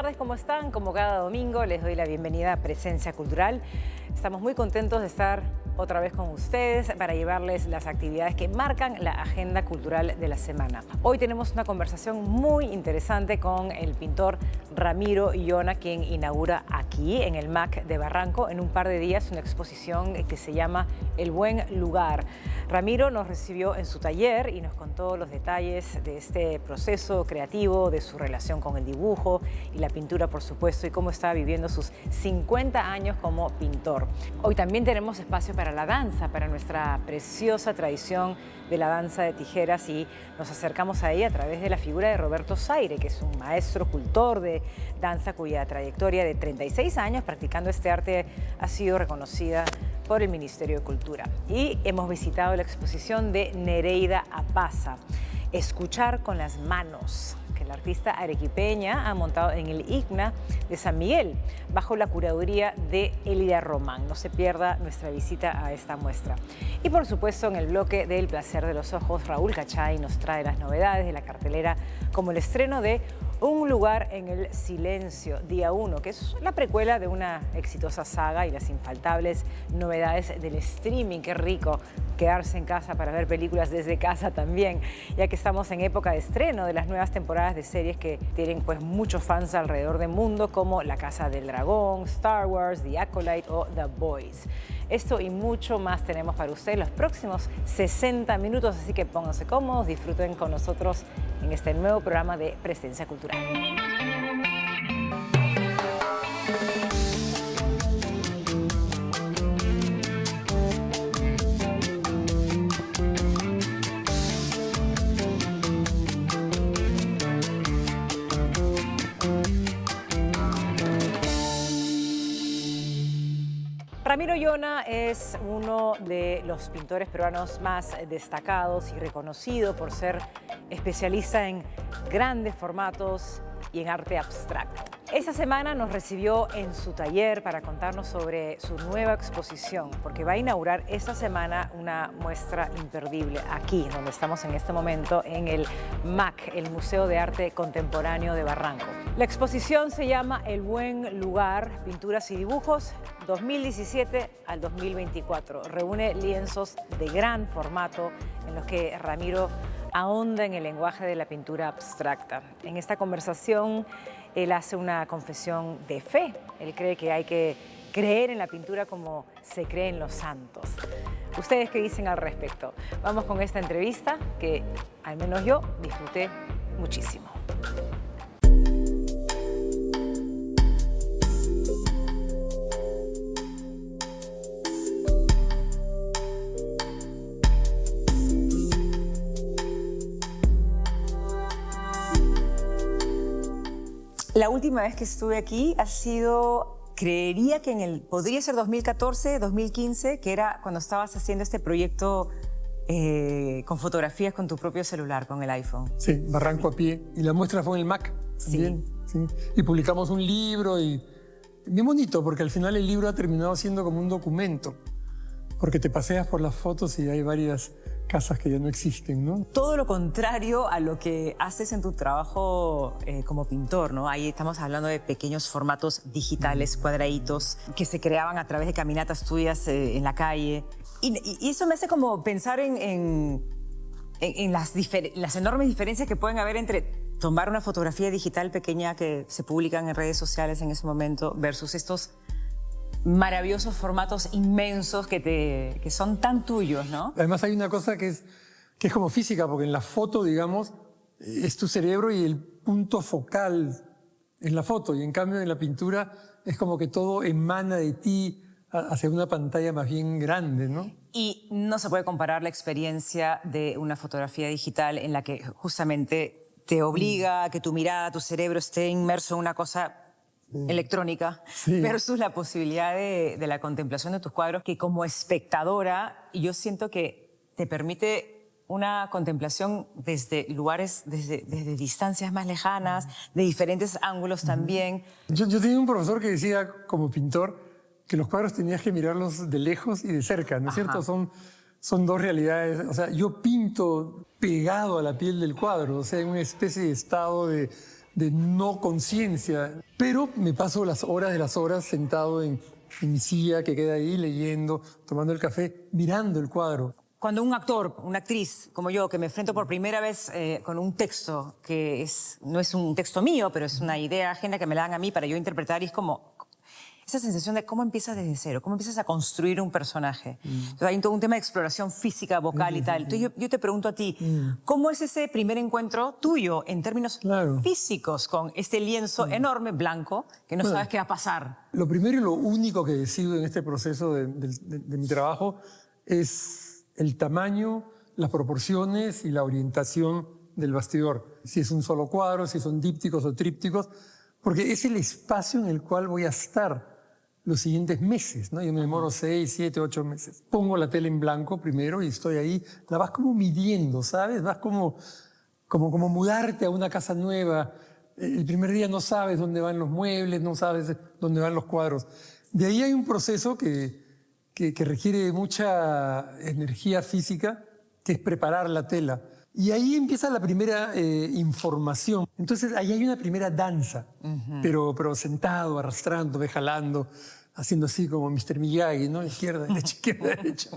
tardes, ¿cómo están? Como cada domingo les doy la bienvenida a Presencia Cultural. Estamos muy contentos de estar otra vez con ustedes para llevarles las actividades que marcan la agenda cultural de la semana. Hoy tenemos una conversación muy interesante con el pintor Ramiro Llona, quien inaugura aquí en el MAC de Barranco en un par de días una exposición que se llama El Buen Lugar. Ramiro nos recibió en su taller y nos contó los detalles de este proceso creativo, de su relación con el dibujo y la pintura, por supuesto, y cómo está viviendo sus 50 años como pintor. Hoy también tenemos espacio para la danza, para nuestra preciosa tradición de la danza de tijeras, y nos acercamos a ella a través de la figura de Roberto Zaire, que es un maestro cultor de danza cuya trayectoria de 36 años practicando este arte ha sido reconocida por el Ministerio de Cultura. Y hemos visitado la exposición de Nereida Apaza, Escuchar con las manos, que la artista arequipeña ha montado en el ICNA de San Miguel, bajo la curaduría de Elida Román. No se pierda nuestra visita a esta muestra. Y por supuesto, en el bloque del placer de los ojos, Raúl Cachay nos trae las novedades de la cartelera, como el estreno de Un lugar en el silencio, día 1, que es la precuela de una exitosa saga, y las infaltables novedades del streaming. Qué rico quedarse en casa para ver películas desde casa también, ya que estamos en época de estreno de las nuevas temporadas de series que tienen pues muchos fans alrededor del mundo, como La Casa del Dragón, Star Wars, The Acolyte o The Boys. Esto y mucho más tenemos para ustedes los próximos 60 minutos, así que pónganse cómodos, disfruten con nosotros en este nuevo programa de Presencia Cultural. Ramiro Llona es uno de los pintores peruanos más destacados y reconocido por ser especialista en grandes formatos y en arte abstracto. Esta semana nos recibió en su taller para contarnos sobre su nueva exposición, porque va a inaugurar esta semana una muestra imperdible aquí, donde estamos en este momento, en el MAC, el Museo de Arte Contemporáneo de Barranco. La exposición se llama El Buen Lugar, Pinturas y Dibujos, 2017 al 2024. Reúne lienzos de gran formato en los que Ramiro ahonda en el lenguaje de la pintura abstracta. En esta conversación, él hace una confesión de fe. Él cree que hay que creer en la pintura como se cree en los santos. ¿Ustedes qué dicen al respecto? Vamos con esta entrevista que, al menos yo, disfruté muchísimo. La última vez que estuve aquí ha sido, creería que podría ser 2014, 2015, que era cuando estabas haciendo este proyecto con fotografías con tu propio celular, con el iPhone. Sí, Barranco a pie. Y la muestra fue en el MAC también. Sí. Y publicamos un libro y bien bonito, porque al final el libro ha terminado siendo como un documento, porque te paseas por las fotos y hay varias casas que ya no existen, ¿no? Todo lo contrario a lo que haces en tu trabajo como pintor, ¿no? Ahí estamos hablando de pequeños formatos digitales, cuadraditos, que se creaban a través de caminatas tuyas en la calle. Y eso me hace como pensar en las enormes diferencias que pueden haber entre tomar una fotografía digital pequeña que se publican en redes sociales en ese momento versus estos maravillosos formatos inmensos que son tan tuyos, ¿no? Además hay una cosa que es como física, porque en la foto, digamos, es tu cerebro y el punto focal es la foto, y en cambio en la pintura es como que todo emana de ti hacia una pantalla más bien grande, ¿no? Y no se puede comparar la experiencia de una fotografía digital en la que justamente te obliga a que tu mirada, tu cerebro esté inmerso en una cosa electrónica, sí, versus la posibilidad de la contemplación de tus cuadros, que como espectadora yo siento que te permite una contemplación desde lugares, desde distancias más lejanas, de diferentes ángulos también. Yo tenía un profesor que decía, como pintor, que los cuadros tenías que mirarlos de lejos y de cerca, ¿no es cierto? Son dos realidades. O sea, yo pinto pegado a la piel del cuadro, o sea, en una especie de estado de de no conciencia. Pero me paso las horas de las horas sentado en mi silla que queda ahí leyendo, tomando el café, mirando el cuadro. Cuando un actor, una actriz como yo, que me enfrento por primera vez con un texto que no es un texto mío, pero es una idea ajena que me la dan a mí para yo interpretar, y es como esa sensación de cómo empiezas desde cero, cómo empiezas a construir un personaje. Entonces, hay todo un tema de exploración física, vocal y tal. Entonces yo te pregunto a ti, ¿cómo es ese primer encuentro tuyo en términos físicos con este lienzo enorme, blanco, que no sabes qué va a pasar? Lo primero y lo único que decido en este proceso de mi trabajo es el tamaño, las proporciones y la orientación del bastidor. Si es un solo cuadro, si son dípticos o trípticos, porque es el espacio en el cual voy a estar los siguientes meses, ¿no? Yo me demoro 6, 7, 8 meses. Pongo la tela en blanco primero y estoy ahí. La vas como midiendo, ¿sabes? Vas como mudarte a una casa nueva. El primer día no sabes dónde van los muebles, no sabes dónde van los cuadros. De ahí hay un proceso que requiere mucha energía física, que es preparar la tela. Y ahí empieza la primera información. Entonces ahí hay una primera danza, pero sentado, arrastrándome, jalando, haciendo así como Mr. Miyagi, ¿no? Izquierda, derecha, izquierda, derecha.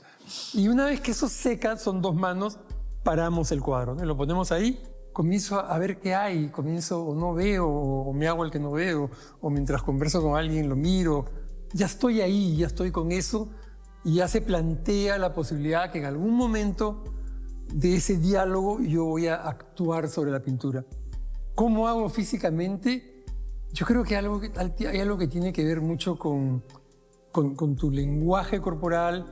Y una vez que eso seca, son 2 manos, paramos el cuadro, ¿no? Lo ponemos ahí, comienzo a ver qué hay, comienzo o no veo, o me hago el que no veo, o mientras converso con alguien lo miro. Ya estoy ahí, ya estoy con eso, y ya se plantea la posibilidad que en algún momento de ese diálogo yo voy a actuar sobre la pintura. ¿Cómo hago físicamente? Yo creo que hay algo que tiene que ver mucho con tu lenguaje corporal,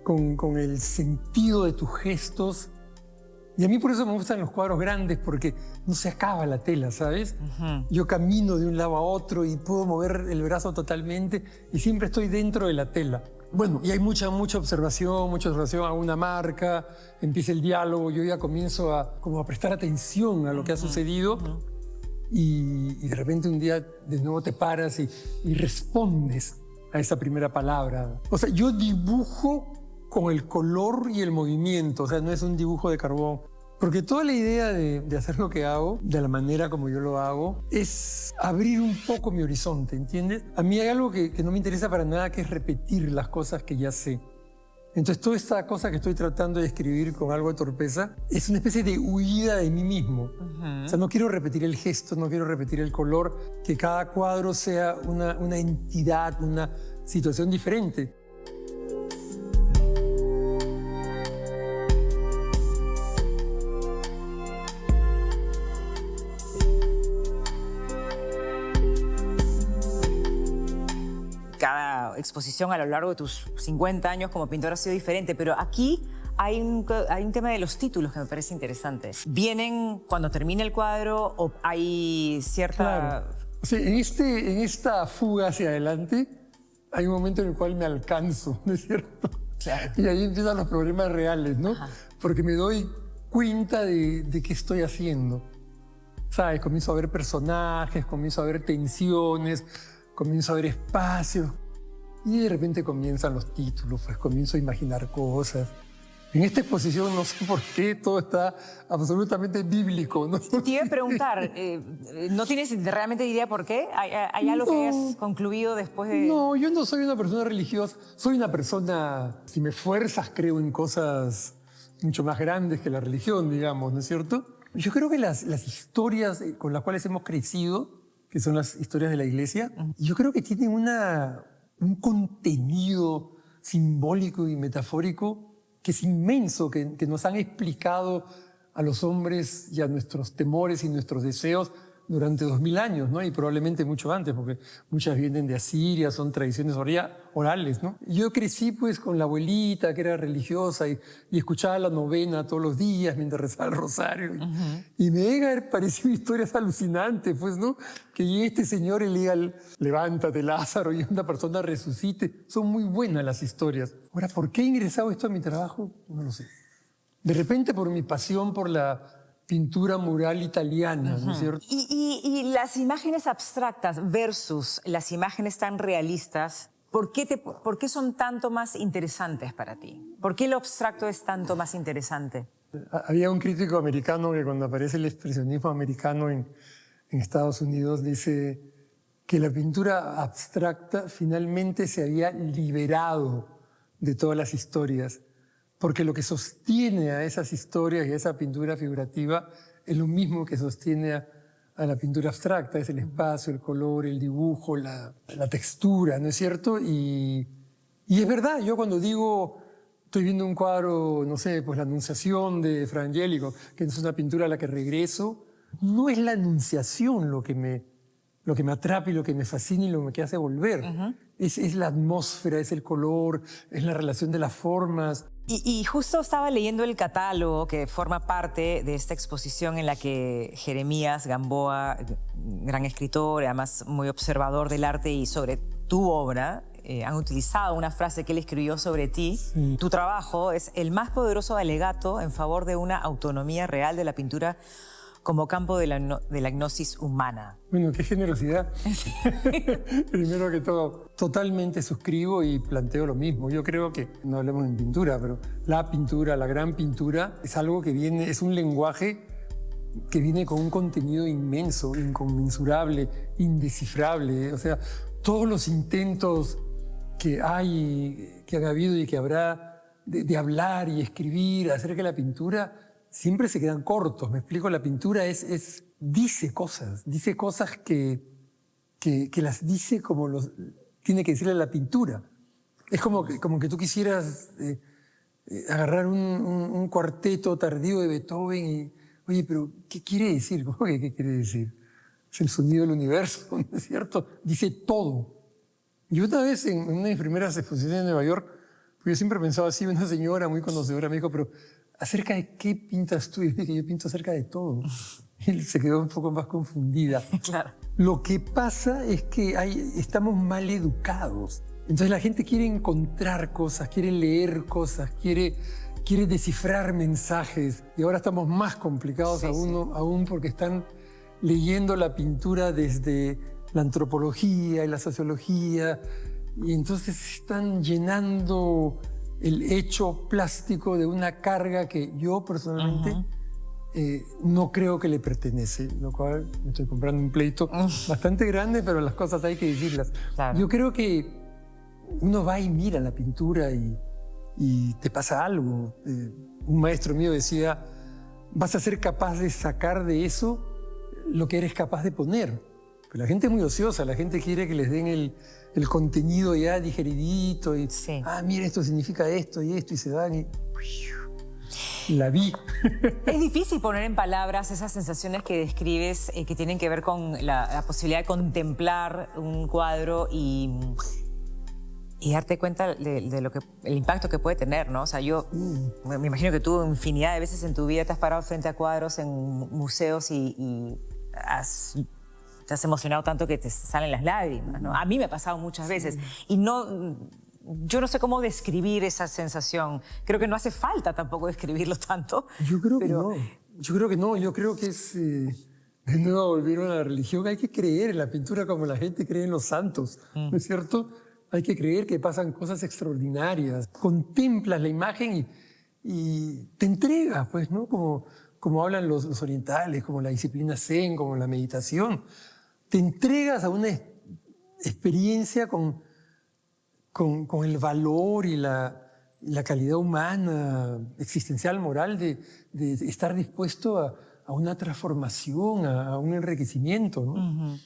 con el sentido de tus gestos. Y a mí por eso me gustan los cuadros grandes, porque no se acaba la tela, ¿sabes? Yo camino de un lado a otro y puedo mover el brazo totalmente y siempre estoy dentro de la tela. Bueno, y hay mucha observación, a una marca, empieza el diálogo, yo ya comienzo a prestar atención a lo que ha sucedido y de repente un día de nuevo te paras y respondes a esa primera palabra. O sea, yo dibujo con el color y el movimiento, o sea, no es un dibujo de carbón. Porque toda la idea de hacer lo que hago, de la manera como yo lo hago, es abrir un poco mi horizonte, ¿entiendes? A mí hay algo que no me interesa para nada, que es repetir las cosas que ya sé. Entonces, toda esta cosa que estoy tratando de escribir con algo de torpeza es una especie de huida de mí mismo. O sea, no quiero repetir el gesto, no quiero repetir el color, que cada cuadro sea una entidad, una situación diferente. Cada exposición a lo largo de tus 50 años como pintor ha sido diferente, pero aquí hay un tema de los títulos que me parece interesante. ¿Vienen cuando termina el cuadro o hay cierta...? Claro. O sea, en esta fuga hacia adelante hay un momento en el cual me alcanzo, ¿no es cierto? Claro. Y ahí empiezan los problemas reales, ¿no? Porque me doy cuenta de qué estoy haciendo. ¿Sabes? Comienzo a ver personajes, comienzo a ver tensiones, comienzo a ver espacios y de repente comienzan los títulos, pues comienzo a imaginar cosas. En esta exposición no sé por qué todo está absolutamente bíblico, ¿no? Te iba a preguntar, ¿no tienes realmente idea por qué? ¿Hay algo que hayas concluido después de...? No, yo no soy una persona religiosa, soy una persona, si me fuerzas, creo en cosas mucho más grandes que la religión, digamos, ¿no es cierto? Yo creo que las historias con las cuales hemos crecido, que son las historias de la iglesia, yo creo que tienen un contenido simbólico y metafórico que es inmenso, que nos han explicado a los hombres y a nuestros temores y nuestros deseos durante 2000 años, ¿no? Y probablemente mucho antes, porque muchas vienen de Asiria, son tradiciones orales, ¿no? Yo crecí pues con la abuelita que era religiosa y escuchaba la novena todos los días mientras rezaba el rosario. Y me deben haber parecido historias alucinantes, pues, ¿no? Que llegue este señor y le diga, levántate Lázaro, y una persona resucite. Son muy buenas las historias. Ahora, ¿por qué he ingresado esto a mi trabajo? No lo sé. De repente por mi pasión por la pintura mural italiana, ¿no es cierto? Y las imágenes abstractas versus las imágenes tan realistas, ¿por qué son tanto más interesantes para ti? ¿Por qué lo abstracto es tanto más interesante? Había un crítico americano que cuando aparece el expresionismo americano en en Estados Unidos, dice que la pintura abstracta finalmente se había liberado de todas las historias, porque lo que sostiene a esas historias y a esa pintura figurativa es lo mismo que sostiene a la pintura abstracta, es el espacio, el color, el dibujo, la textura, ¿no es cierto? Y es verdad, yo cuando digo, estoy viendo un cuadro, no sé, pues la Anunciación de Fra Angelico, que es una pintura a la que regreso, no es la Anunciación lo que me atrapa y lo que me fascina y lo que hace volver. Es la atmósfera, es el color, es la relación de las formas. Y justo estaba leyendo el catálogo que forma parte de esta exposición en la que Jeremías Gamboa, gran escritor, además muy observador del arte y sobre tu obra, han utilizado una frase que él escribió sobre ti. Sí. Tu trabajo es el más poderoso alegato en favor de una autonomía real de la pintura como campo de la gnosis humana. Bueno, qué generosidad. Primero que todo, totalmente suscribo y planteo lo mismo. Yo creo que, no hablemos en pintura, pero la pintura, la gran pintura, es algo que viene, es un lenguaje que viene con un contenido inmenso, inconmensurable, indescifrable. O sea, todos los intentos que hay, que han habido y que habrá de hablar y escribir acerca de la pintura, siempre se quedan cortos. Me explico, la pintura dice cosas que las dice como tiene que decirle la pintura. Es como que tú quisieras agarrar un cuarteto tardío de Beethoven y, oye, pero ¿qué quiere decir? ¿Cómo que qué quiere decir? Es el sonido del universo, ¿no es cierto? Dice todo. Y una vez en una de mis primeras exposiciones en Nueva York, yo siempre pensaba así, una señora muy conocedora me dijo, pero ¿acerca de qué pintas tú? Y dije, yo pinto acerca de todo. Y él se quedó un poco más confundida. Claro. Lo que pasa es que estamos mal educados. Entonces la gente quiere encontrar cosas, quiere leer cosas, quiere descifrar mensajes. Y ahora estamos más complicados aún porque están leyendo la pintura desde la antropología y la sociología. Y entonces están llenando el hecho plástico de una carga que yo personalmente no creo que le pertenece, lo cual me estoy comprando un pleito bastante grande, pero las cosas hay que decirlas. Claro. Yo creo que uno va y mira la pintura y te pasa algo. Un maestro mío decía, vas a ser capaz de sacar de eso lo que eres capaz de poner. Pero la gente es muy ociosa, la gente quiere que les den el contenido ya digeridito y, mira, esto significa esto y se dan y la vi. Es difícil poner en palabras esas sensaciones que describes que tienen que ver con la posibilidad de contemplar un cuadro y darte cuenta de el impacto que puede tener, ¿no? O sea, yo me imagino que tú infinidad de veces en tu vida te has parado frente a cuadros en museos y te has emocionado tanto que te salen las lágrimas, ¿no? A mí me ha pasado muchas veces. Y yo no sé cómo describir esa sensación. Creo que no hace falta tampoco describirlo tanto. Yo creo que no. Yo creo que es, de nuevo, volver a la religión. Hay que creer en la pintura como la gente cree en los santos, ¿no es cierto? Hay que creer que pasan cosas extraordinarias. Contemplas la imagen y te entregas, pues, ¿no? Como hablan los orientales, como la disciplina zen, como la meditación. Te entregas a una experiencia con el valor y la calidad humana, existencial, moral, de estar dispuesto a una transformación, a un enriquecimiento, ¿no?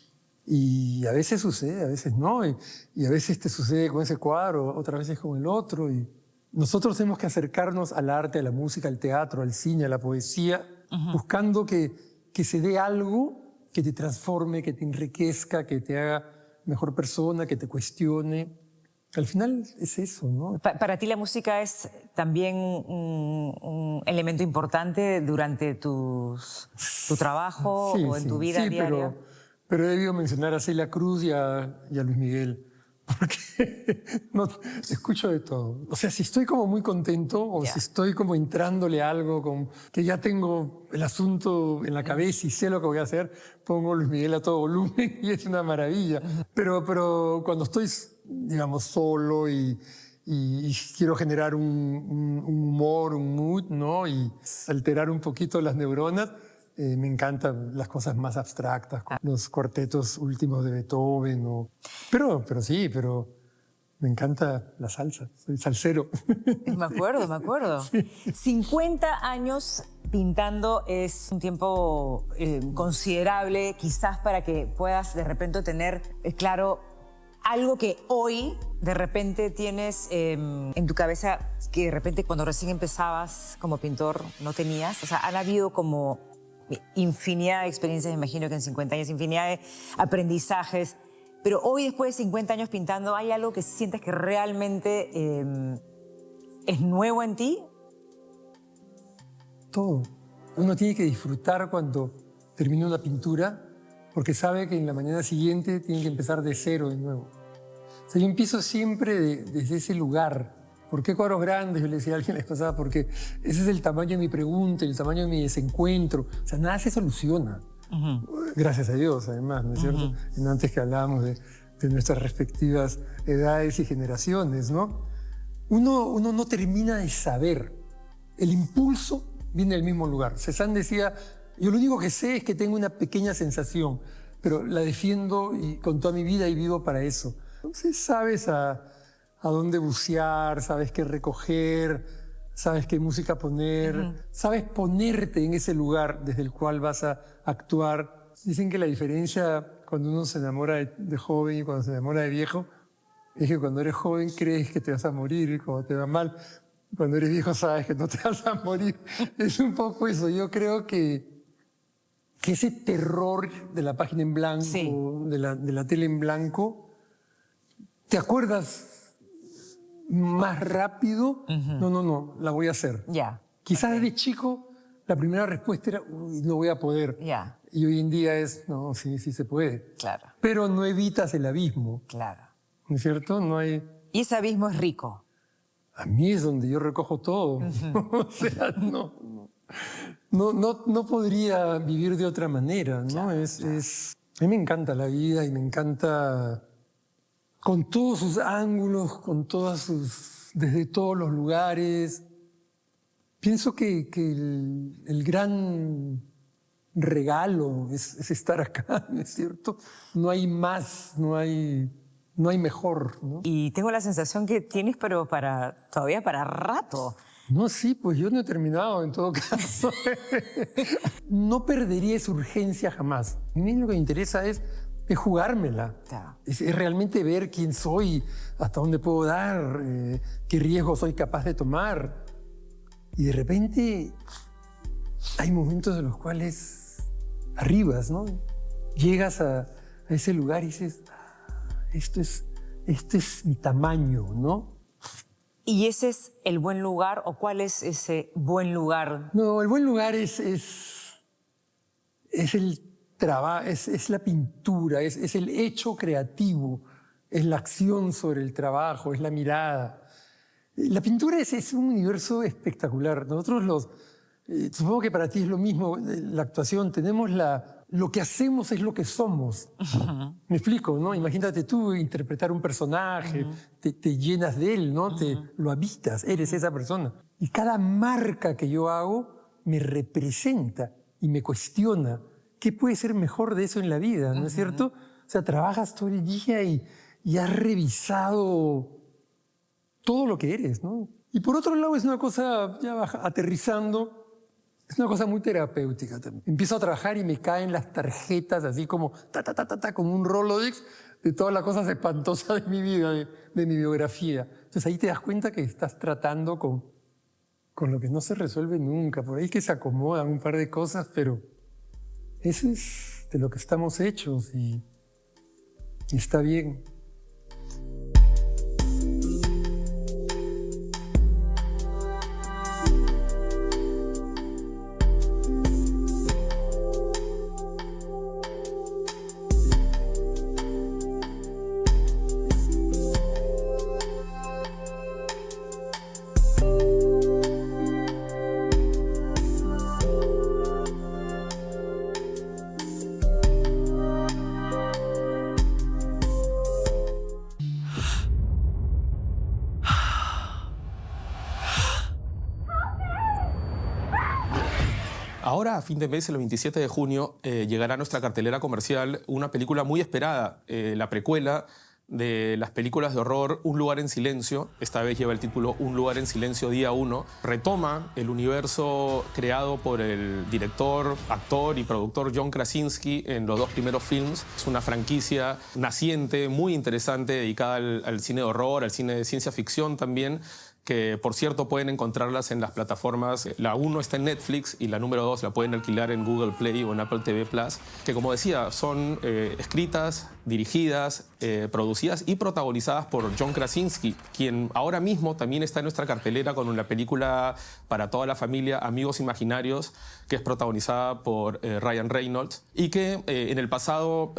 Y a veces sucede, a veces no, y a veces te sucede con ese cuadro, otras veces con el otro. Y nosotros tenemos que acercarnos al arte, a la música, al teatro, al cine, a la poesía, buscando que se dé algo que te transforme, que te enriquezca, que te haga mejor persona, que te cuestione. Al final es eso, ¿no? Para ti la música es también un elemento importante durante tu trabajo o en tu vida diaria. Pero he debido mencionar a Celia Cruz y a Luis Miguel, porque no, escucho de todo. O sea, si estoy como muy contento o si estoy como entrándole algo, que ya tengo el asunto en la cabeza y sé lo que voy a hacer, pongo Luis Miguel a todo volumen y es una maravilla. Pero cuando estoy, digamos, solo y quiero generar un humor, un mood, ¿no? Y alterar un poquito las neuronas, Me encantan las cosas más abstractas, los cuartetos últimos de Beethoven. Pero me encanta la salsa, soy salsero. Me acuerdo. Sí. 50 años pintando es un tiempo considerable, quizás para que puedas de repente tener claro algo que hoy de repente tienes en tu cabeza que de repente cuando recién empezabas como pintor no tenías. O sea, han habido como infinidad de experiencias, me imagino que en 50 años, infinidad de aprendizajes. Pero hoy, después de 50 años pintando, ¿hay algo que sientes que realmente es nuevo en ti? Todo. Uno tiene que disfrutar cuando termina una pintura porque sabe que en la mañana siguiente tiene que empezar de cero de nuevo. O sea, yo empiezo siempre desde ese lugar. ¿Por qué cuadros grandes? Yo le decía a alguien la vez pasada, porque ese es el tamaño de mi pregunta, el tamaño de mi desencuentro. O sea, nada se soluciona. Gracias a Dios, además, ¿no es cierto? Antes que hablábamos de nuestras respectivas edades y generaciones, ¿no? Uno no termina de saber. El impulso viene del mismo lugar. Cézanne decía, yo lo único que sé es que tengo una pequeña sensación, pero la defiendo y con toda mi vida y vivo para eso. Entonces sabes a dónde bucear, sabes qué recoger, sabes qué música poner, sabes ponerte en ese lugar desde el cual vas a actuar. Dicen que la diferencia cuando uno se enamora de joven y cuando se enamora de viejo es que cuando eres joven crees que te vas a morir y cuando te va mal. Cuando eres viejo sabes que no te vas a morir. Es un poco eso. Yo creo que ese terror de la página en blanco, sí, de la tele en blanco, te acuerdas más rápido. No, la voy a hacer. Quizás de chico la primera respuesta era, uy, no voy a poder. Y hoy en día es, no, sí se puede. Claro. Pero no evitas el abismo. Claro. ¿No es cierto? No hay... Y ese abismo es rico. A mí es donde yo recojo todo. O sea, no podría vivir de otra manera, ¿no? Claro, a mí me encanta la vida y me encanta con todos sus ángulos, desde todos los lugares. Pienso que el gran regalo es estar acá, ¿no es cierto? No hay más, no hay mejor, ¿no? Y tengo la sensación que tienes, pero todavía para rato. No, sí, pues yo no he terminado en todo caso. No perdería esa urgencia jamás. A mí lo que me interesa es jugármela. Claro. Es realmente ver quién soy, hasta dónde puedo dar, qué riesgos soy capaz de tomar. Y de repente hay momentos en los cuales arribas, ¿no? Llegas a ese lugar y dices, este es mi tamaño, ¿no? ¿Y ese es el buen lugar o cuál es ese buen lugar? No, el buen lugar es el trabajo, es la pintura, es el hecho creativo, es la acción sobre el trabajo, es la mirada. La pintura es un universo espectacular. Nosotros supongo que para ti es lo mismo, la actuación, tenemos lo que hacemos es lo que somos. Me explico, ¿no? Imagínate tú interpretar un personaje, te llenas de él, ¿no? Lo habitas, eres esa persona. Y cada marca que yo hago me representa y me cuestiona. ¿Qué puede ser mejor de eso en la vida, no es cierto? O sea, trabajas todo el día y has revisado todo lo que eres, ¿no? Y por otro lado es una cosa, ya aterrizando, es una cosa muy terapéutica también. Empiezo a trabajar y me caen las tarjetas así como como un Rolodex de todas las cosas espantosas de mi vida, de mi biografía. Entonces ahí te das cuenta que estás tratando con lo que no se resuelve nunca. Por ahí que se acomodan un par de cosas, pero eso es de lo que estamos hechos y está bien. Ahora, a fin de mes, el 27 de junio, llegará a nuestra cartelera comercial una película muy esperada, la precuela de las películas de horror Un lugar en silencio. Esta vez lleva el título Un lugar en silencio día 1. Retoma el universo creado por el director, actor y productor John Krasinski en los dos primeros films. Es una franquicia naciente, muy interesante, dedicada al cine de horror, al cine de ciencia ficción también, que por cierto pueden encontrarlas en las plataformas. La 1 está en Netflix y la número 2 la pueden alquilar en Google Play o en Apple TV Plus, que como decía son escritas, dirigidas, producidas y protagonizadas por John Krasinski, quien ahora mismo también está en nuestra cartelera con la película para toda la familia Amigos Imaginarios, que es protagonizada por Ryan Reynolds y que en el pasado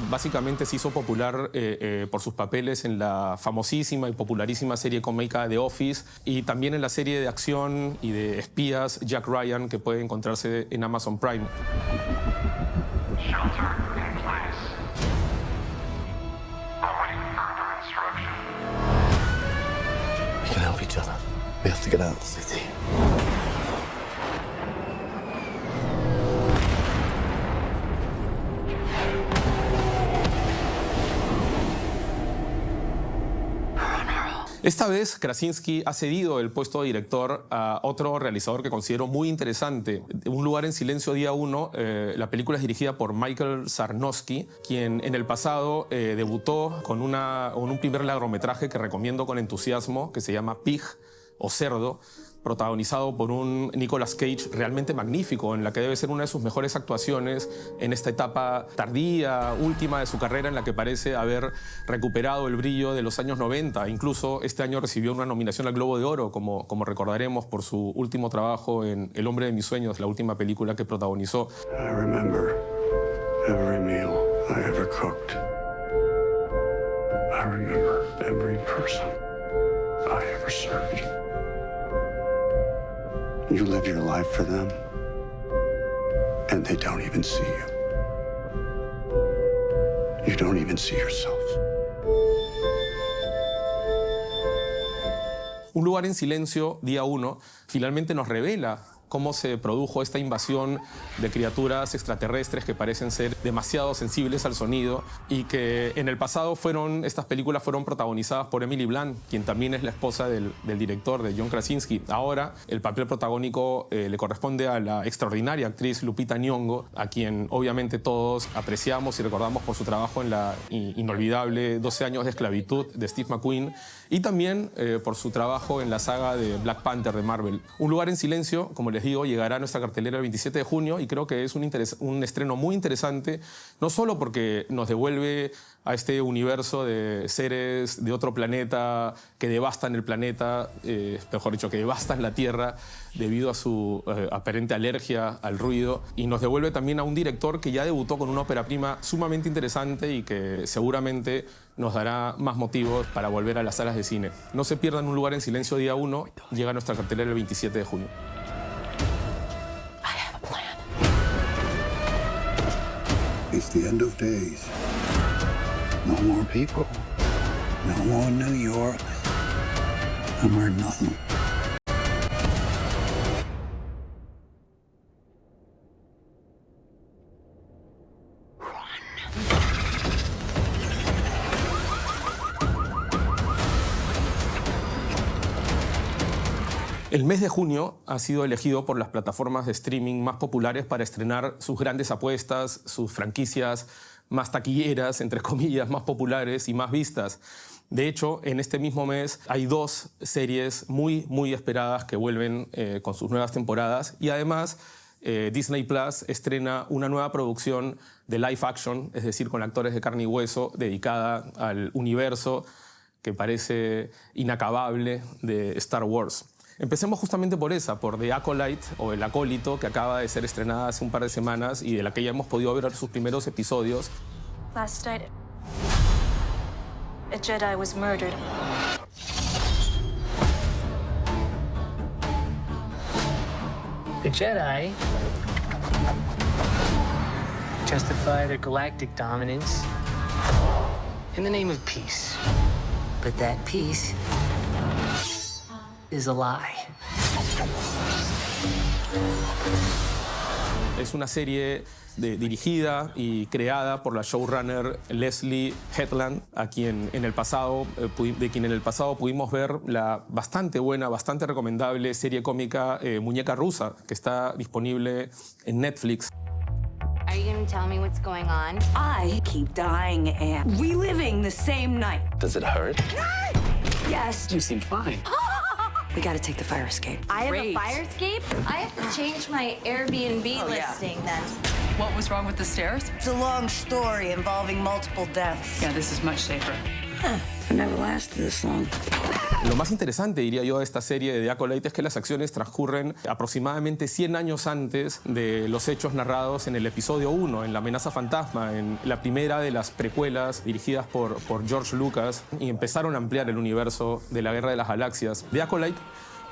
básicamente se hizo popular por sus papeles en la famosísima y popularísima serie cómica The Office y también en la serie de acción y de espías Jack Ryan, que puede encontrarse en Amazon Prime. Shelter in place. Awaiting further instruction. We can help each other. We have to get out of the city. Esta vez Krasinski ha cedido el puesto de director a otro realizador que considero muy interesante. Un lugar en silencio día 1, la película es dirigida por Michael Sarnowski, quien en el pasado debutó con un primer largometraje que recomiendo con entusiasmo, que se llama Pig o Cerdo, protagonizado por un Nicolas Cage realmente magnífico, en la que debe ser una de sus mejores actuaciones en esta etapa tardía, última de su carrera, en la que parece haber recuperado el brillo de los años 90. Incluso este año recibió una nominación al Globo de Oro, como recordaremos, por su último trabajo en El hombre de mis sueños, la última película que protagonizó. I remember every meal I ever cooked. I remember every person I ever served. You live your life for them, and they don't even see you. You don't even see yourself. Un lugar en silencio, día 1, finalmente nos revela cómo se produjo esta invasión de criaturas extraterrestres que parecen ser demasiado sensibles al sonido y que en el pasado estas películas fueron protagonizadas por Emily Blunt, quien también es la esposa del director, de John Krasinski. Ahora el papel protagónico le corresponde a la extraordinaria actriz Lupita Nyong'o, a quien obviamente todos apreciamos y recordamos por su trabajo en la inolvidable 12 años de esclavitud de Steve McQueen y también por su trabajo en la saga de Black Panther de Marvel. Un lugar en silencio, como les digo, llegará a nuestra cartelera el 27 de junio y creo que es un estreno muy interesante, no solo porque nos devuelve a este universo de seres de otro planeta que devastan el planeta, mejor dicho, que devastan la Tierra debido a su aparente alergia al ruido, y nos devuelve también a un director que ya debutó con una ópera prima sumamente interesante y que seguramente nos dará más motivos para volver a las salas de cine. No se pierdan Un lugar en silencio día 1, llega a nuestra cartelera el 27 de junio. It's the end of days. No more people. No more New York. No more nothing. El mes de junio ha sido elegido por las plataformas de streaming más populares para estrenar sus grandes apuestas, sus franquicias más taquilleras, entre comillas, más populares y más vistas. De hecho, en este mismo mes hay 2 series muy esperadas que vuelven con sus nuevas temporadas, y además Disney Plus estrena una nueva producción de live action, es decir, con actores de carne y hueso, dedicada al universo que parece inacabable de Star Wars. Empecemos justamente por The Acolyte, o El Acólito, que acaba de ser estrenada hace un par de semanas y de la que ya hemos podido ver sus primeros episodios. Last night, a Jedi was murdered. The Jedi justify their galactic dominance in the name of peace. But that peace is a lie. Es una serie dirigida y creada por la showrunner Leslie Headland, de quien en el pasado pudimos ver la bastante buena, bastante recomendable serie cómica Muñeca Rusa, que está disponible en Netflix. Are you going to tell me what's going on? I keep dying and reliving the same night. Does it hurt? Yes. You seem fine. We gotta take the fire escape. I have a fire escape? I have to change my Airbnb listing then. What was wrong with the stairs? It's a long story involving multiple deaths. Yeah, this is much safer. I never lasted this long. Lo más interesante, diría yo, de esta serie de The Acolyte es que las acciones transcurren aproximadamente 100 años antes de los hechos narrados en el episodio 1, en La amenaza fantasma, en la primera de las precuelas dirigidas por George Lucas, y empezaron a ampliar el universo de la Guerra de las Galaxias. The Acolyte,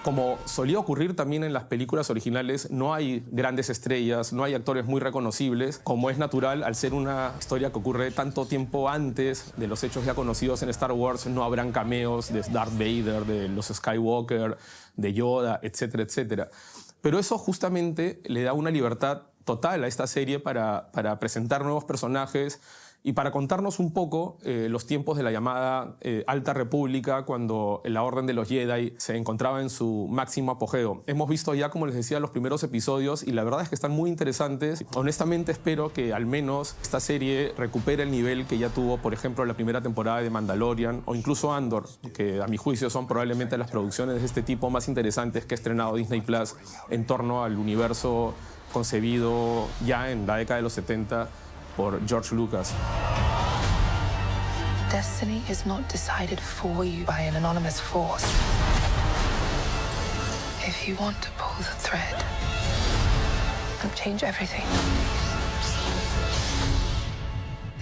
como solía ocurrir también en las películas originales, no hay grandes estrellas, no hay actores muy reconocibles, como es natural al ser una historia que ocurre tanto tiempo antes de los hechos ya conocidos en Star Wars. No habrán cameos de Darth Vader, de los Skywalker, de Yoda, etcétera, etcétera. Pero eso justamente le da una libertad total a esta serie para presentar nuevos personajes y para contarnos un poco los tiempos de la llamada Alta República, cuando la Orden de los Jedi se encontraba en su máximo apogeo. Hemos visto ya, como les decía, los primeros episodios y la verdad es que están muy interesantes. Honestamente espero que al menos esta serie recupere el nivel que ya tuvo, por ejemplo, la primera temporada de Mandalorian o incluso Andor, que a mi juicio son probablemente las producciones de este tipo más interesantes que ha estrenado Disney Plus en torno al universo concebido ya en la década de los 70 por George Lucas. Destiny is not decided for you by an anonymous force. If you want to pull the thread and change everything,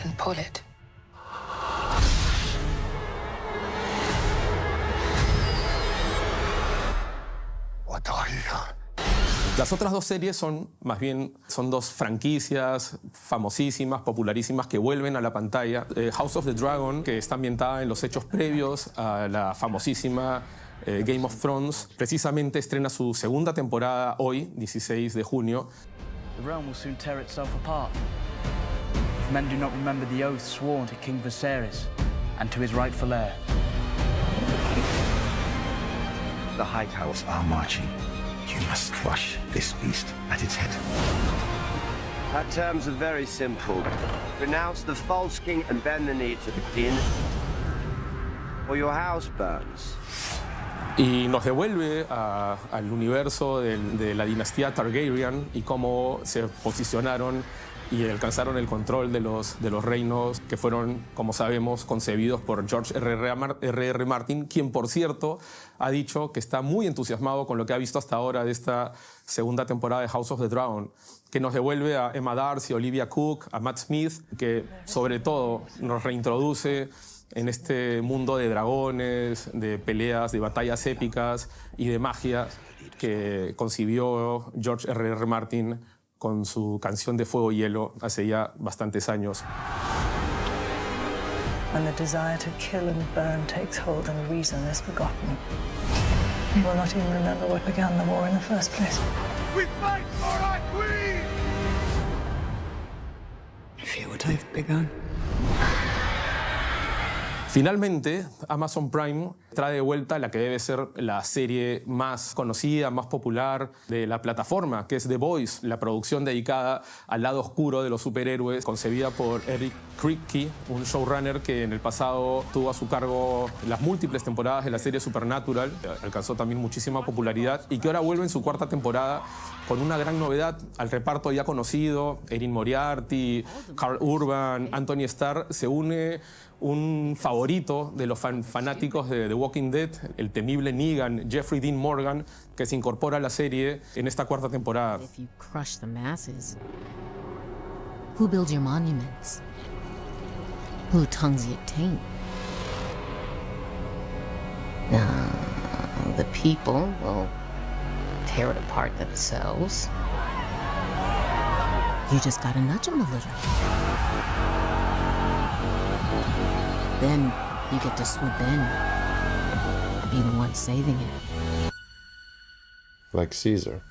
then pull it. What are you? Las otras dos series son dos franquicias famosísimas, popularísimas, que vuelven a la pantalla. House of the Dragon, que está ambientada en los hechos previos a la famosísima Game of Thrones, precisamente estrena su segunda temporada hoy, 16 de junio. The realm will soon tear itself apart. If men do not remember the oath sworn to King Viserys and to his rightful heir. The Hightows are marching. You must crush this beast at its head. Our terms are very simple. Renounce the false king and bend the knee to the king, or your house burns. Y nos devuelve al universo de la dinastía Targaryen y cómo se posicionaron y alcanzaron el control de los reinos que fueron, como sabemos, concebidos por George R.R. Martin, quien, por cierto, ha dicho que está muy entusiasmado con lo que ha visto hasta ahora de esta segunda temporada de House of the Dragon, que nos devuelve a Emma Darcy, a Olivia Cook, a Matt Smith, que sobre todo nos reintroduce en este mundo de dragones, de peleas, de batallas épicas y de magia que concibió George R.R. Martin con su canción de Fuego y Hielo hace ya bastantes años. When the desire to kill and burn takes hold and reason is forgotten, you will not even remember what began the war in the first place. We fight for our queen! I feel what I've begun. Finalmente, Amazon Prime trae de vuelta la que debe ser la serie más conocida, más popular de la plataforma, que es The Boys, la producción dedicada al lado oscuro de los superhéroes, concebida por Eric Kripke, un showrunner que en el pasado tuvo a su cargo las múltiples temporadas de la serie Supernatural, alcanzó también muchísima popularidad y que ahora vuelve en su cuarta temporada con una gran novedad al reparto ya conocido. Erin Moriarty, Karl Urban, Anthony Starr, se une un favorito de los fanáticos de The Walking Dead, el temible Negan, Jeffrey Dean Morgan, que se incorpora a la serie en esta cuarta temporada. If you crush the masses, who builds your monuments? Who tongues your taint? The people will tear it apart themselves. You just gotta nudge them a little. Then you get to swoop in and be the one saving it. Like Caesar.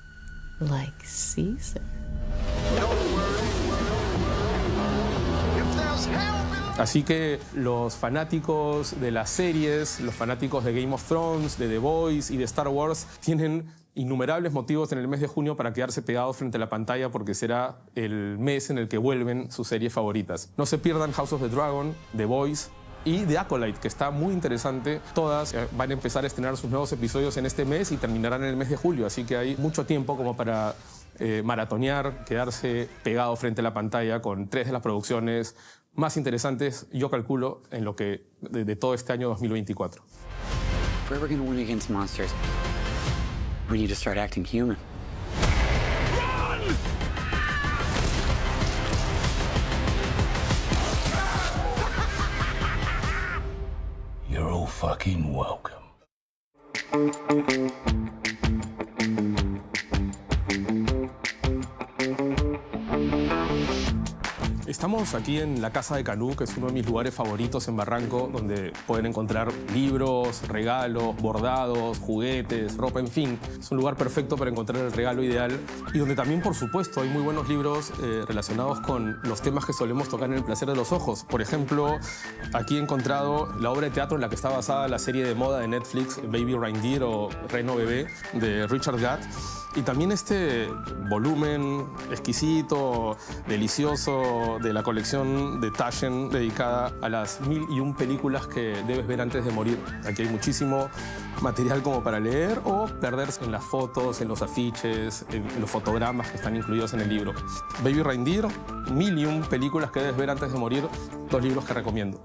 Like Caesar. Así que los fanáticos de las series, los fanáticos de Game of Thrones, de The Voice y de Star Wars tienen innumerables motivos en el mes de junio para quedarse pegados frente a la pantalla porque será el mes en el que vuelven sus series favoritas. No se pierdan House of the Dragon, The Voice y The Acolyte, que está muy interesante. Todas van a empezar a estrenar sus nuevos episodios en este mes y terminarán en el mes de julio, así que hay mucho tiempo como para maratonear, quedarse pegado frente a la pantalla con 3 de las producciones más interesantes, yo calculo, en lo que de todo este año 2024. If we're ever gonna win against monsters, we need to start acting human. You're all fucking welcome. Estamos aquí en la Casa de Canú, que es uno de mis lugares favoritos en Barranco, donde pueden encontrar libros, regalos, bordados, juguetes, ropa, en fin. Es un lugar perfecto para encontrar el regalo ideal y donde también, por supuesto, hay muy buenos libros relacionados con los temas que solemos tocar en El placer de los ojos. Por ejemplo, aquí he encontrado la obra de teatro en la que está basada la serie de moda de Netflix, Baby Reindeer o Reno Bebé, de Richard Gatt. Y también este volumen exquisito, delicioso de la colección de Taschen dedicada a las 1001 películas que debes ver antes de morir. Aquí hay muchísimo material como para leer o perderse en las fotos, en los afiches, en los fotogramas que están incluidos en el libro. Baby Reindeer, 1001 películas que debes ver antes de morir, 2 libros que recomiendo.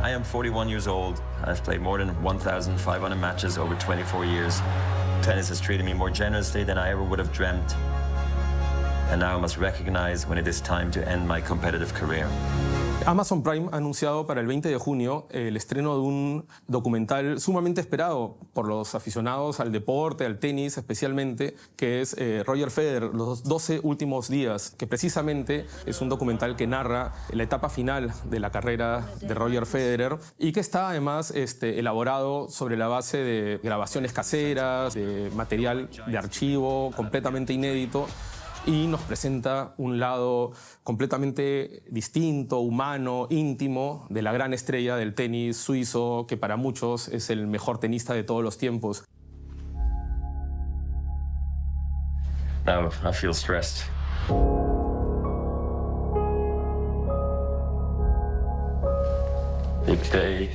I am 41 years old. I've played more than 1,500 matches over 24 years. Tennis has treated me more generously than I ever would have dreamt. And now I must recognize when it is time to end my competitive career. Amazon Prime ha anunciado para el 20 de junio el estreno de un documental sumamente esperado por los aficionados al deporte, al tenis especialmente, que es Roger Federer, los 12 últimos días, que precisamente es un documental que narra la etapa final de la carrera de Roger Federer y que está además elaborado sobre la base de grabaciones caseras, de material de archivo completamente inédito, y nos presenta un lado completamente distinto, humano, íntimo de la gran estrella del tenis suizo, que para muchos es el mejor tenista de todos los tiempos. Now I feel stressed. Big day.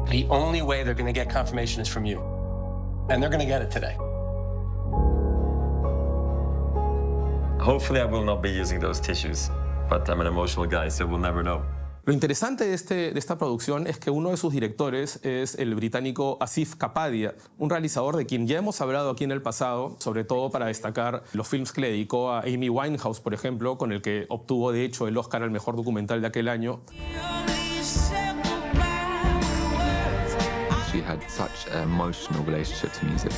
The only way they're going to get confirmation is from you. And they're going to get it today. Hopefully I will not be using those tissues, but I'm an emotional guy, so we'll never know. Lo interesante de esta producción es que uno de sus directores es el británico Asif Kapadia, un realizador de quien ya hemos hablado aquí en el pasado, sobre todo para destacar los films que le dedicó a Amy Winehouse, por ejemplo, con el que obtuvo de hecho el Oscar al mejor documental de aquel año. She had such an emotional relationship to music.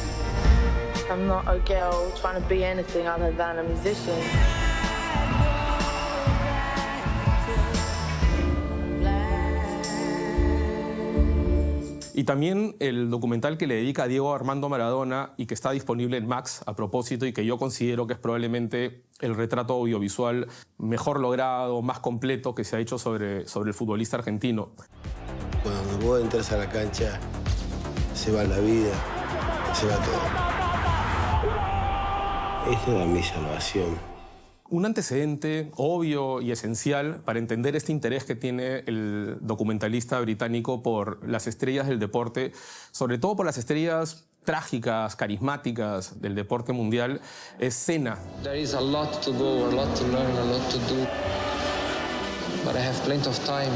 I'm not a girl trying to be anything other than a musician. Y también el documental que le dedica a Diego Armando Maradona y que está disponible en Max a propósito y que yo considero que es probablemente el retrato audiovisual mejor logrado, más completo que se ha hecho sobre el futbolista argentino. Cuando vos entras a la cancha, se va la vida, se va todo. Esta era mi salvación. Un antecedente obvio y esencial para entender este interés que tiene el documentalista británico por las estrellas del deporte, sobre todo por las estrellas trágicas, carismáticas del deporte mundial, es Senna. There is a lot to go, a lot to learn, a lot to do. But I have plenty of time.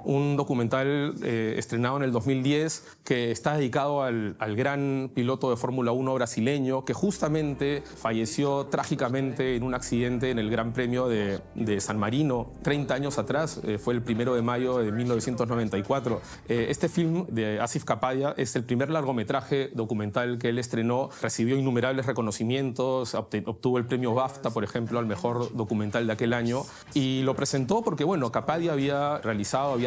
un documental estrenado en el 2010 que está dedicado al gran piloto de Fórmula 1 brasileño que justamente falleció trágicamente en un accidente en el Gran Premio de San Marino 30 años atrás, fue el 1 de mayo de 1994. Este film de Asif Kapadia es el primer largometraje documental que él estrenó, recibió innumerables reconocimientos, obtuvo el premio BAFTA, por ejemplo, al mejor documental de aquel año, y lo presentó porque, bueno, Kapadia había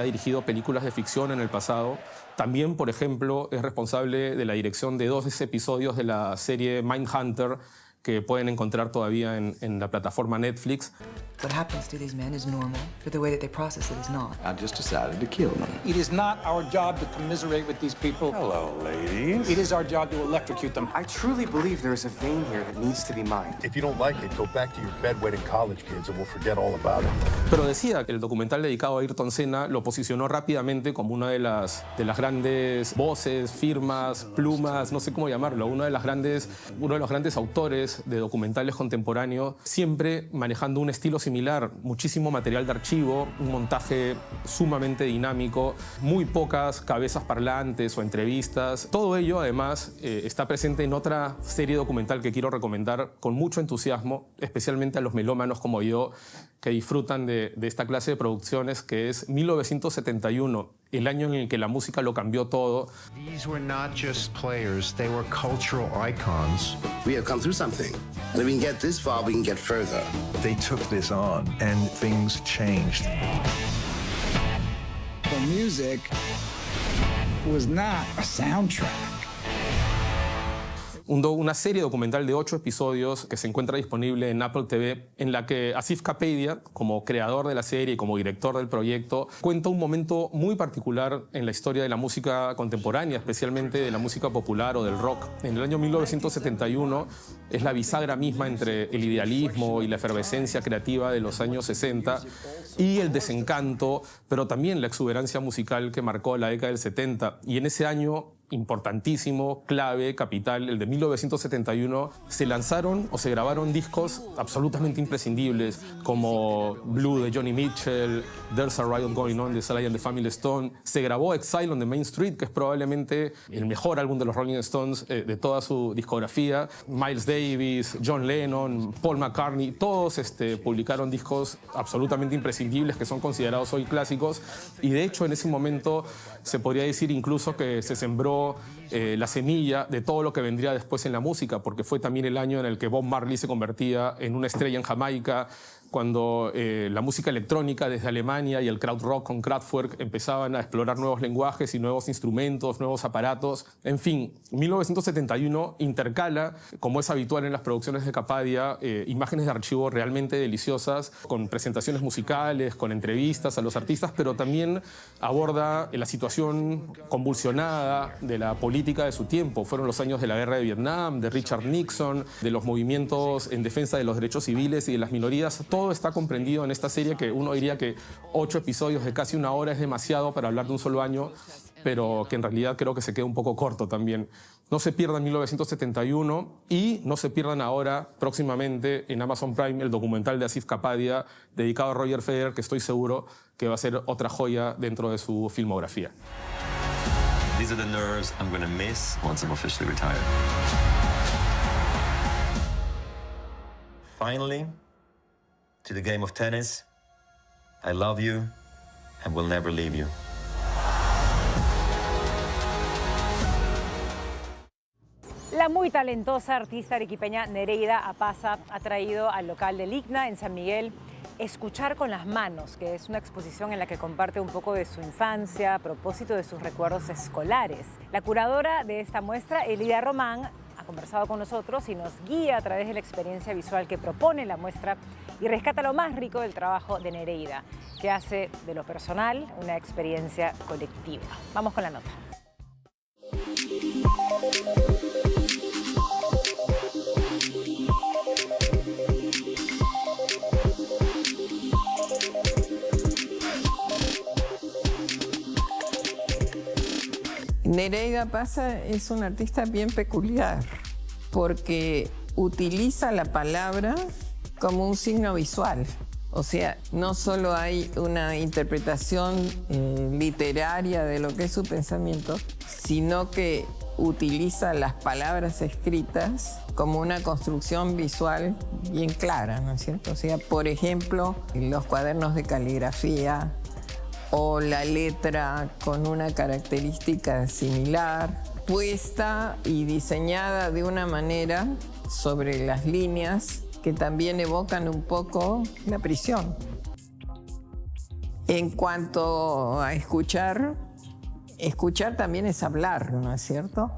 dirigido películas de ficción en el pasado. También, por ejemplo, es responsable de la dirección de 2 episodios de la serie Mindhunter, que pueden encontrar todavía en la plataforma Netflix. What happens to these men is normal, but the way that they process it is not. I just decided to kill them. It is not our job to commiserate with these people. Hello, ladies. It is our job to electrocute them. I truly believe there is a vein here that needs to be mined. If you don't like it, go back to your bedwetting college kids and we'll forget all about it. Pero decía que el documental dedicado a Ayrton Senna lo posicionó rápidamente como una de las grandes voces, firmas, plumas, no sé cómo llamarlo, uno de los grandes autores de documentales contemporáneos, siempre manejando un estilo similar, muchísimo material de archivo, un montaje sumamente dinámico, muy pocas cabezas parlantes o entrevistas. Todo ello, además, está presente en otra serie documental que quiero recomendar con mucho entusiasmo, especialmente a los melómanos como yo, que disfrutan de esta clase de producciones, que es 1971, el año en el que la música lo cambió todo. These were not just players, they were cultural icons. We have come through something. And if we can get this far, we can get further. They took this on, and things changed. The music was not a soundtrack. Una serie documental de 8 episodios que se encuentra disponible en Apple TV, en la que Asif Kapadia, como creador de la serie y como director del proyecto, cuenta un momento muy particular en la historia de la música contemporánea, especialmente de la música popular o del rock. En el año 1971 es la bisagra misma entre el idealismo y la efervescencia creativa de los años 60 y el desencanto, pero también la exuberancia musical que marcó la década del 70. Y en ese año importantísimo, clave, capital, el de 1971, se lanzaron o se grabaron discos absolutamente imprescindibles como Blue de Johnny Mitchell, There's a Riot Going On de Sly and the Family Stone. Se grabó Exile on the Main Street, que es probablemente el mejor álbum de los Rolling Stones de toda su discografía. Miles Davis, John Lennon, Paul McCartney, todos publicaron discos absolutamente imprescindibles que son considerados hoy clásicos, y de hecho en ese momento se podría decir incluso que se sembró la semilla de todo lo que vendría después en la música, porque fue también el año en el que Bob Marley se convertía en una estrella en Jamaica, cuando la música electrónica desde Alemania y el krautrock con Kraftwerk empezaban a explorar nuevos lenguajes y nuevos instrumentos, nuevos aparatos. En fin, 1971 intercala, como es habitual en las producciones de Kapadia, imágenes de archivo realmente deliciosas, con presentaciones musicales, con entrevistas a los artistas, pero también aborda la situación convulsionada de la política de su tiempo. Fueron los años de la guerra de Vietnam, de Richard Nixon, de los movimientos en defensa de los derechos civiles y de las minorías. Todo está comprendido en esta serie, que uno diría que 8 episodios de casi 1 hora es demasiado para hablar de un solo año, pero que en realidad creo que se queda un poco corto también. No se pierdan 1971 y no se pierdan ahora, próximamente, en Amazon Prime, el documental de Asif Kapadia dedicado a Roger Federer, que estoy seguro que va a ser otra joya dentro de su filmografía. These are the nerves I'm going to miss once I'm officially retired. Finally, to the game of tennis, I love you and will never leave you. La muy talentosa artista arequipeña Nereida Apaza ha traído al local del ICNA en San Miguel Escuchar con las manos, que es una exposición en la que comparte un poco de su infancia a propósito de sus recuerdos escolares. La curadora de esta muestra, Elida Román, ha conversado con nosotros y nos guía a través de la experiencia visual que propone la muestra y rescata lo más rico del trabajo de Nereida, que hace de lo personal una experiencia colectiva. Vamos con la nota. Nereida Apaza es una artista bien peculiar porque utiliza la palabra como un signo visual. O sea, no solo hay una interpretación literaria de lo que es su pensamiento, sino que utiliza las palabras escritas como una construcción visual bien clara, ¿no es cierto? O sea, por ejemplo, los cuadernos de caligrafía o la letra con una característica similar, puesta y diseñada de una manera sobre las líneas que también evocan un poco la prisión. En cuanto a escuchar también es hablar, ¿no es cierto?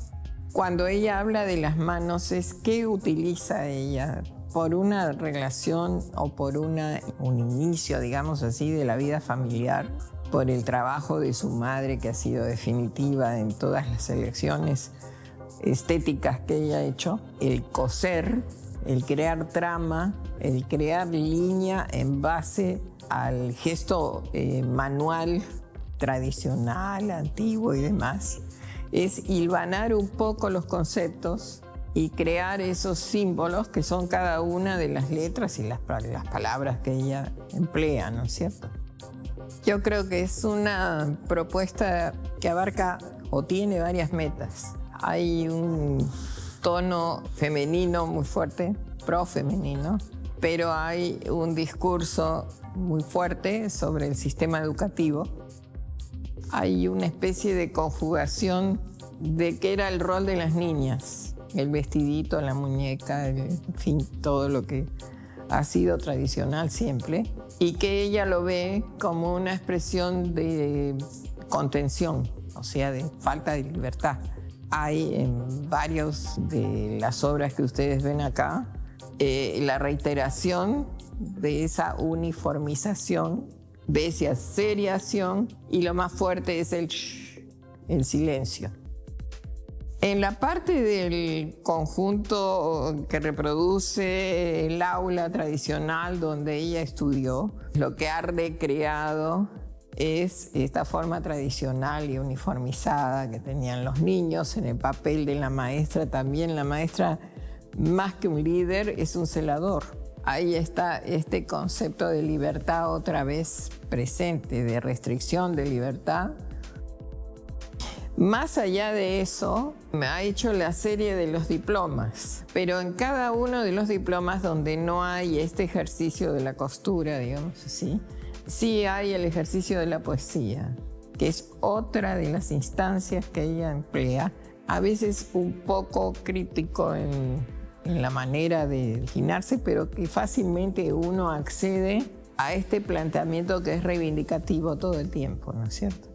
Cuando ella habla de las manos, es qué utiliza ella por una relación o por un inicio, digamos así, de la vida familiar, por el trabajo de su madre que ha sido definitiva en todas las elecciones estéticas que ella ha hecho, el coser, el crear trama, el crear línea en base al gesto manual tradicional, antiguo y demás, es hilvanar un poco los conceptos y crear esos símbolos que son cada una de las letras y las palabras que ella emplea, ¿no es cierto? Yo creo que es una propuesta que abarca o tiene varias metas. Hay un tono femenino muy fuerte, profemenino, pero hay un discurso muy fuerte sobre el sistema educativo. Hay una especie de conjugación de qué era el rol de las niñas, el vestidito, la muñeca, en fin, todo lo que ha sido tradicional siempre, y que ella lo ve como una expresión de contención, o sea, de falta de libertad. Hay en varias de las obras que ustedes ven acá la reiteración de esa uniformización, de esa seriación, y lo más fuerte es el silencio. En la parte del conjunto que reproduce el aula tradicional donde ella estudió, lo que ha recreado es esta forma tradicional y uniformizada que tenían los niños. En el papel de la maestra también, la maestra, más que un líder, es un celador. Ahí está este concepto de libertad otra vez presente, de restricción de libertad. Más allá de eso, me ha hecho la serie de los diplomas, pero en cada uno de los diplomas donde no hay este ejercicio de la costura, digamos así, sí hay el ejercicio de la poesía, que es otra de las instancias que ella emplea, a veces un poco crítico en la manera de originarse, pero que fácilmente uno accede a este planteamiento que es reivindicativo todo el tiempo, ¿no es cierto?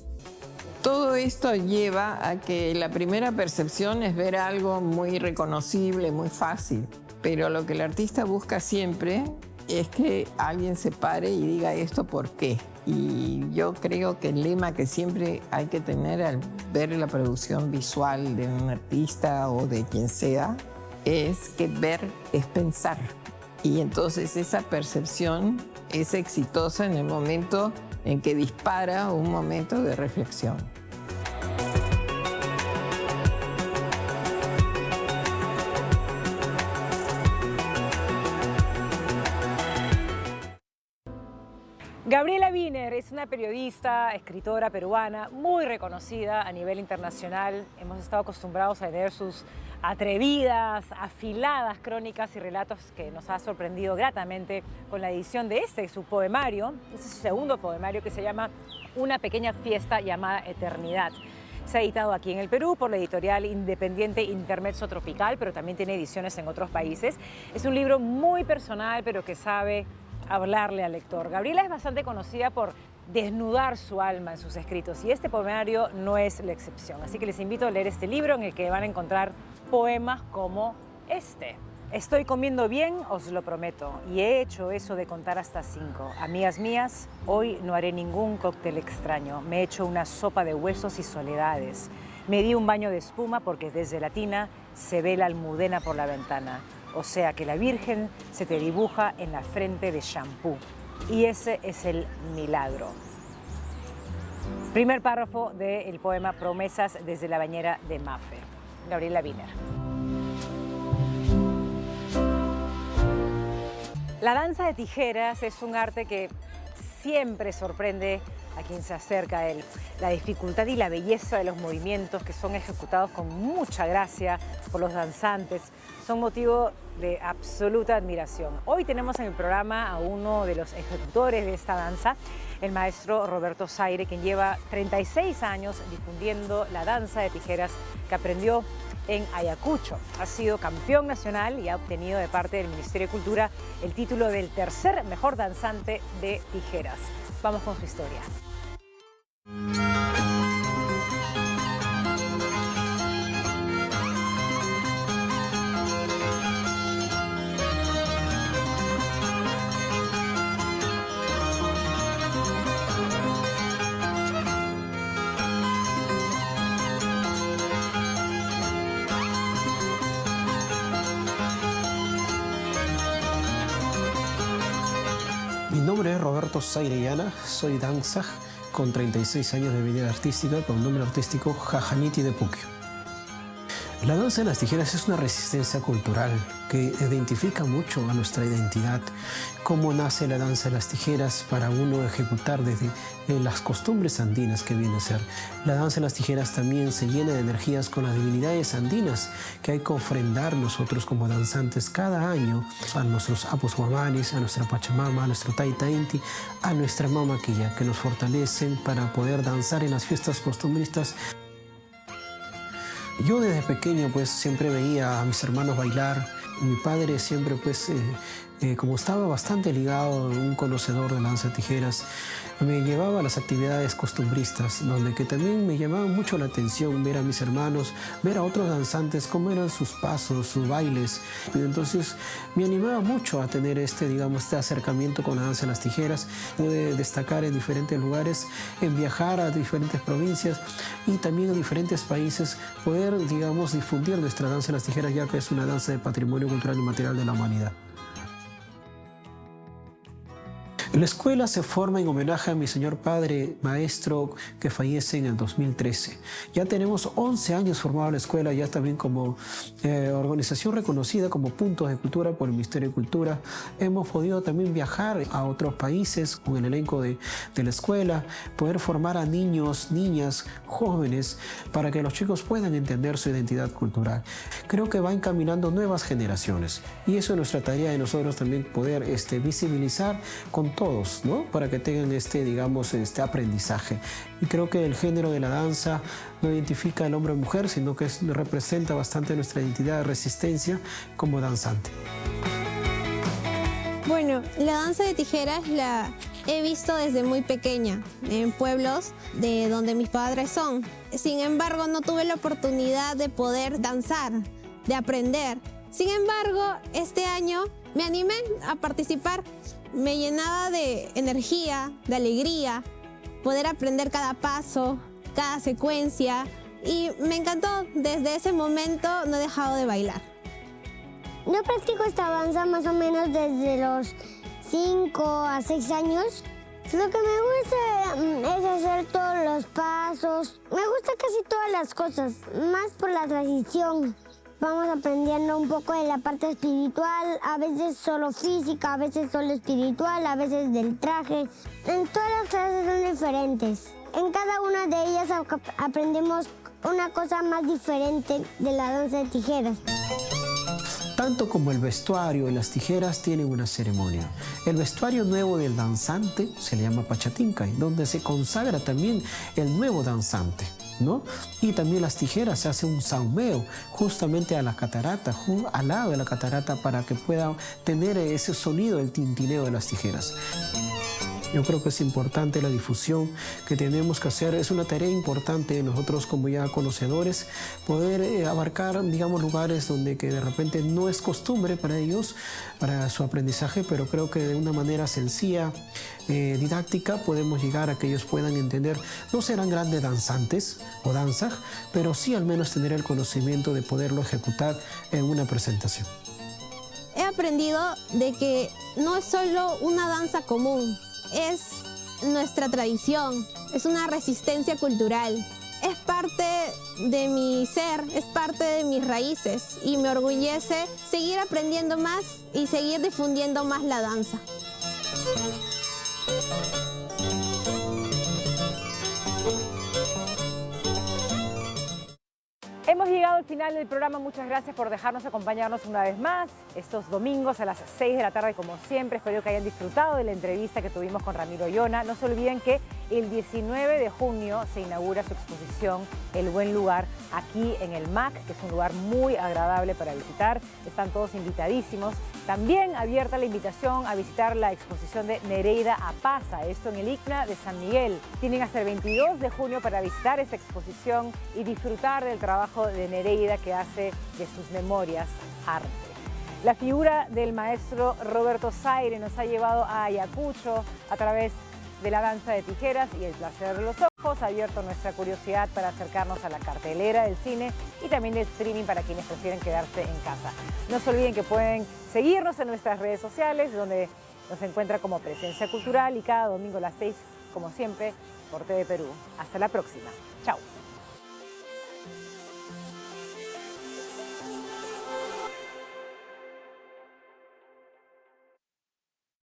Todo esto lleva a que la primera percepción es ver algo muy reconocible, muy fácil, pero lo que el artista busca siempre es que alguien se pare y diga esto por qué. Y yo creo que el lema que siempre hay que tener al ver la producción visual de un artista o de quien sea es que ver es pensar. Y entonces esa percepción es exitosa en el momento en que dispara un momento de reflexión. Gabriela Wiener es una periodista, escritora peruana muy reconocida a nivel internacional. Hemos estado acostumbrados a leer sus atrevidas, afiladas crónicas y relatos que nos ha sorprendido gratamente con la edición de su poemario. Este es su segundo poemario, que se llama Una pequeña fiesta llamada Eternidad. Se ha editado aquí en el Perú por la editorial independiente Intermezzo Tropical, pero también tiene ediciones en otros países. Es un libro muy personal, pero que sabe hablarle al lector. Gabriela es bastante conocida por desnudar su alma en sus escritos, y este poemario no es la excepción. Así que les invito a leer este libro, en el que van a encontrar poemas como este. Estoy comiendo bien, os lo prometo, y he hecho eso de contar hasta 5. Amigas mías, hoy no haré ningún cóctel extraño. Me he hecho una sopa de huesos y soledades. Me di un baño de espuma porque desde la tina se ve la Almudena por la ventana. O sea que la Virgen se te dibuja en la frente de shampoo. Y ese es el milagro. Primer párrafo del poema Promesas desde la bañera de Mafe. Gabriela Wiener. La danza de tijeras es un arte que siempre sorprende a quien se acerca a él. La dificultad y la belleza de los movimientos que son ejecutados con mucha gracia por los danzantes son motivo de absoluta admiración. Hoy tenemos en el programa a uno de los ejecutores de esta danza, el maestro Roberto Zaire, quien lleva 36 años difundiendo la danza de tijeras que aprendió en Ayacucho. Ha sido campeón nacional y ha obtenido de parte del Ministerio de Cultura el título del tercer mejor danzante de tijeras. Vamos con su historia. Mi nombre es Roberto Zaire Llana, soy danza con 36 años de vida artística con nombre artístico Jajaniti de Puquio. La danza de las tijeras es una resistencia cultural que identifica mucho a nuestra identidad. Cómo nace la danza de las tijeras para uno ejecutar desde las costumbres andinas que viene a ser. La danza de las tijeras también se llena de energías con las divinidades andinas que hay que ofrendar nosotros como danzantes cada año a nuestros apus guamanis, a nuestra Pachamama, a nuestro Taita Inti, a nuestra Mama Quilla, que nos fortalecen para poder danzar en las fiestas costumbristas. Yo desde pequeño pues siempre veía a mis hermanos bailar. Mi padre siempre pues como estaba bastante ligado, un conocedor de la danza de tijeras, me llevaba a las actividades costumbristas, donde que también me llamaba mucho la atención ver a mis hermanos, ver a otros danzantes, cómo eran sus pasos, sus bailes. Y entonces me animaba mucho a tener este acercamiento con la danza de las tijeras. Pude destacar en diferentes lugares, en viajar a diferentes provincias y también a diferentes países, poder, difundir nuestra danza de las tijeras, ya que es una danza de patrimonio cultural y material de la humanidad. La escuela se forma en homenaje a mi señor padre, maestro, que fallece en el 2013. Ya tenemos 11 años formada la escuela, ya también como organización reconocida como punto de cultura por el Ministerio de Cultura. Hemos podido también viajar a otros países con el elenco de la escuela, poder formar a niños, niñas, jóvenes, para que los chicos puedan entender su identidad cultural. Creo que va encaminando nuevas generaciones y eso es nuestra tarea de nosotros también, poder visibilizar con todos, ¿no? Para que tengan este aprendizaje. Y creo que el género de la danza no identifica al hombre o mujer, sino que representa bastante nuestra identidad de resistencia como danzante. Bueno, la danza de tijeras la he visto desde muy pequeña, en pueblos de donde mis padres son. Sin embargo, no tuve la oportunidad de poder danzar, de aprender. Sin embargo, este año me animé a participar. Me llenaba de energía, de alegría, poder aprender cada paso, cada secuencia, y me encantó. Desde ese momento no he dejado de bailar. Yo practico esta danza más o menos desde los 5 a 6 años. Lo que me gusta es hacer todos los pasos. Me gusta casi todas las cosas, más por la tradición. Vamos aprendiendo un poco de la parte espiritual, a veces solo física, a veces solo espiritual, a veces del traje. En todas las clases son diferentes. En cada una de ellas aprendemos una cosa más diferente de la danza de tijeras. Tanto como el vestuario y las tijeras tienen una ceremonia. El vestuario nuevo del danzante se le llama Pachatincay, donde se consagra también el nuevo danzante, ¿no? Y también las tijeras, se hace un saumeo justamente a la catarata, al lado de la catarata, para que pueda tener ese sonido, el tintineo de las tijeras. Yo creo que es importante la difusión que tenemos que hacer. Es una tarea importante nosotros como ya conocedores, poder abarcar, lugares donde que de repente no es costumbre para ellos, para su aprendizaje, pero creo que de una manera sencilla, didáctica, podemos llegar a que ellos puedan entender. No serán grandes danzantes o danzas, pero sí al menos tener el conocimiento de poderlo ejecutar en una presentación. He aprendido de que no es solo una danza común, es nuestra tradición, es una resistencia cultural es parte de mi ser, es parte de mis raíces y me orgullece seguir aprendiendo más y seguir difundiendo más la danza. Hemos llegado al final del programa. Muchas gracias por dejarnos acompañarnos una vez más estos domingos a las 6 de la tarde, como siempre. Espero que hayan disfrutado de la entrevista que tuvimos con Ramiro Llona. No se olviden que el 19 de junio se inaugura su exposición El Buen Lugar aquí en el MAC, que es un lugar muy agradable para visitar. Están todos invitadísimos. También abierta la invitación a visitar la exposición de Nereida Apaza, esto en el ICNA de San Miguel. Tienen hasta el 22 de junio para visitar esta exposición y disfrutar del trabajo de Nereida, que hace de sus memorias arte. La figura del maestro Roberto Zaire nos ha llevado a Ayacucho a través de la danza de tijeras y el placer de los ojos, ha abierto nuestra curiosidad para acercarnos a la cartelera del cine y también del streaming para quienes prefieren quedarse en casa. No se olviden que pueden seguirnos en nuestras redes sociales, donde nos encuentra como Presencia Cultural, y cada domingo a las 6, como siempre, por TV Perú. Hasta la próxima. Chao.